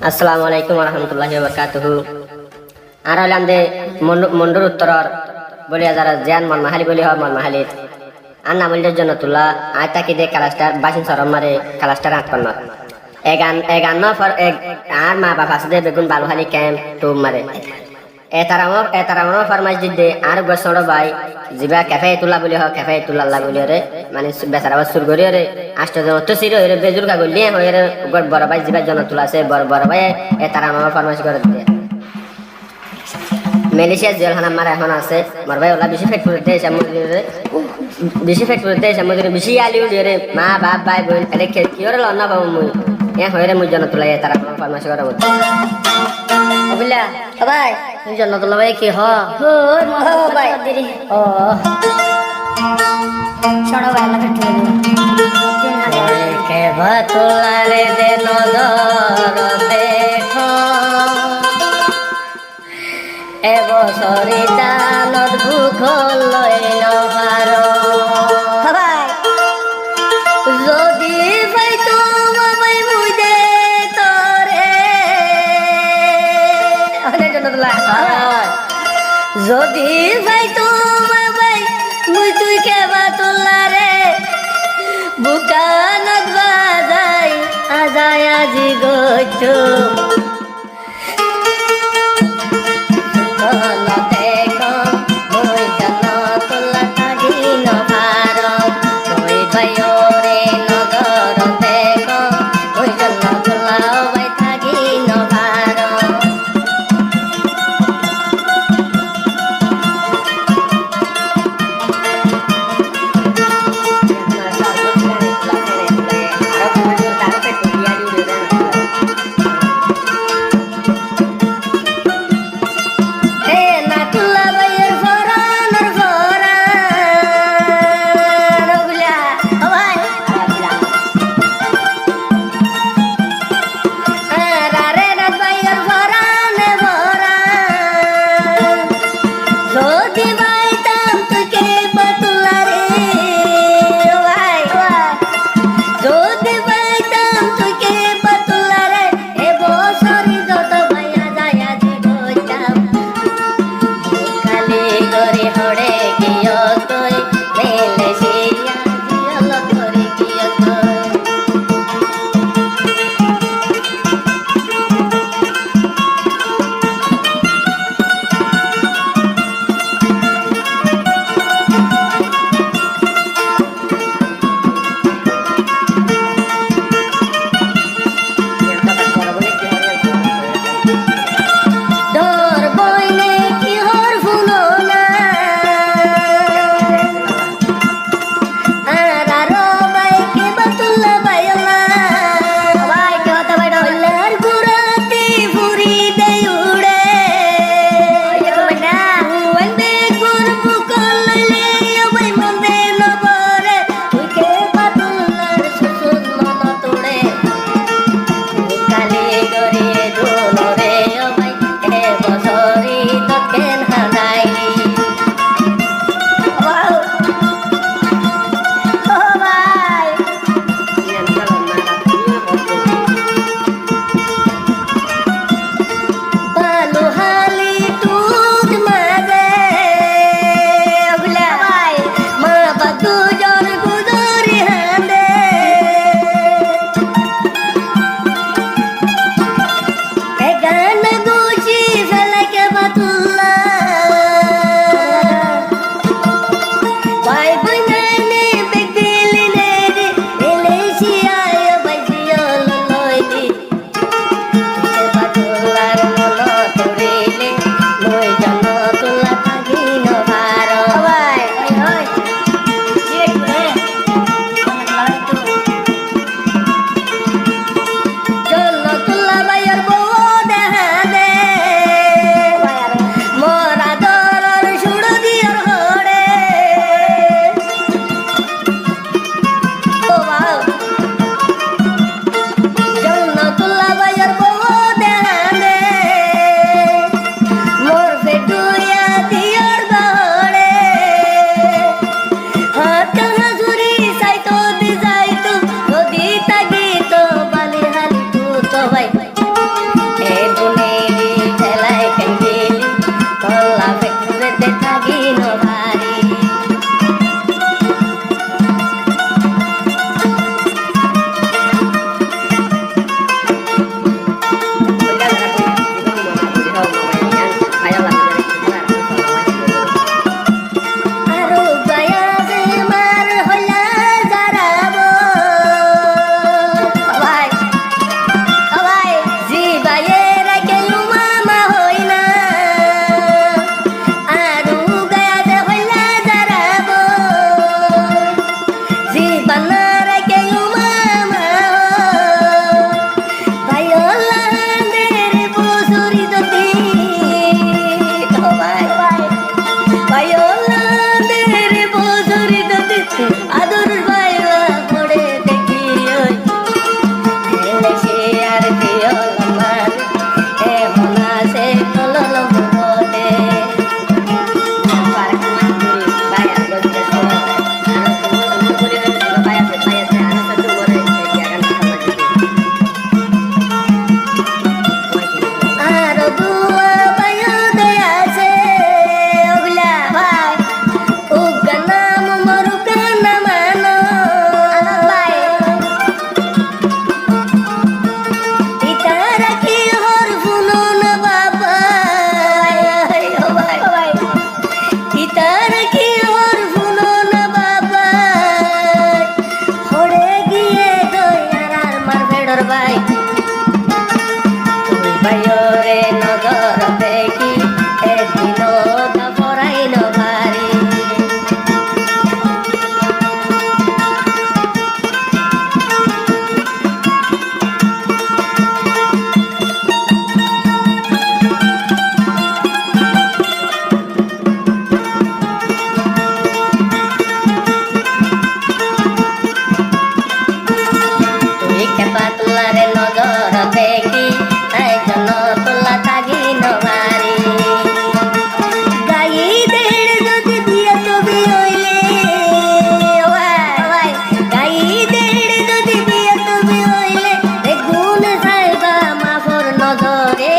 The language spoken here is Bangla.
আসসালামু আলাইকুম রহমতুল্লাহি বারাকাতুহু। আর হইলাম দে মন্ডুর উত্তরর বলিয়া যারা জিয়ান মনমাহালি বলি হয় মনমাহালির আর নামলের জন্য তুলা আয় তাকি দে কালাস্টার বাসিন সরম মারে কালাস্টার আট কন্নর এগান ফর এক আর মা বাপ আছে দে বেগুন বালুহালি ক্যাম্প টুম মারে এতারামর ফরমাইশ দিতে আর গোসড় ভাই জিবা ক্যাফে তুলা বলি হয় ক্যাফে তুলা বলি রে মানে বেচারা সুর করি রে আষ্টজন তো সির হয়ে বেজুর কাগজ নিয়ে হয়ে বড় ভাই জিবার জন্য তুলা আছে বড় ভাই এতারামর ফরমাইশ করে দিতে মালয়েশিয়া জেলখানা আমার এখন আছে মোর ভাই ওলা বেশি ফেট ফুটতে এসে বেশি আলি উঠি রে মা বাপ ভাই বোন এলে কি হরে লন্না পাবো মুই এ হয়ে রে মুই জন্য তুলাই তারা ফরমাইশ করে বলতে বুঝলা ভাই তুই জন্য তুলা ভাই কি ভাই দিদি ও শোনো ভাই আমাকে কে ভাতুলারে দে নজর দেখো এবছরে জানত ভুখ লই নপারো ভাই যদি ভাই তোমায় বুঝে তরে জন্য তুলা যদি ভাই তোমায় ভাই মুই তুই কেবা তুলা রে বুকানত বাজাই আজায় আজি গইতো দেখো মুই জান তুলা থাকি নভার তুই ভাইও রে নজর দেখো মুই জান তুলা ভাই থাকি নভার ভাইরে নজর দেখি একদিন পরাইন ভারি তুই খেপা তুলারে নজর দেখি একজন তোলা তাগিন ভারি গাই দেড় যদি বিয়ে তবে হইলে গাই দেড় যদি বিয়ে তবে হইলে গুণ সাইবা মাফর নজরে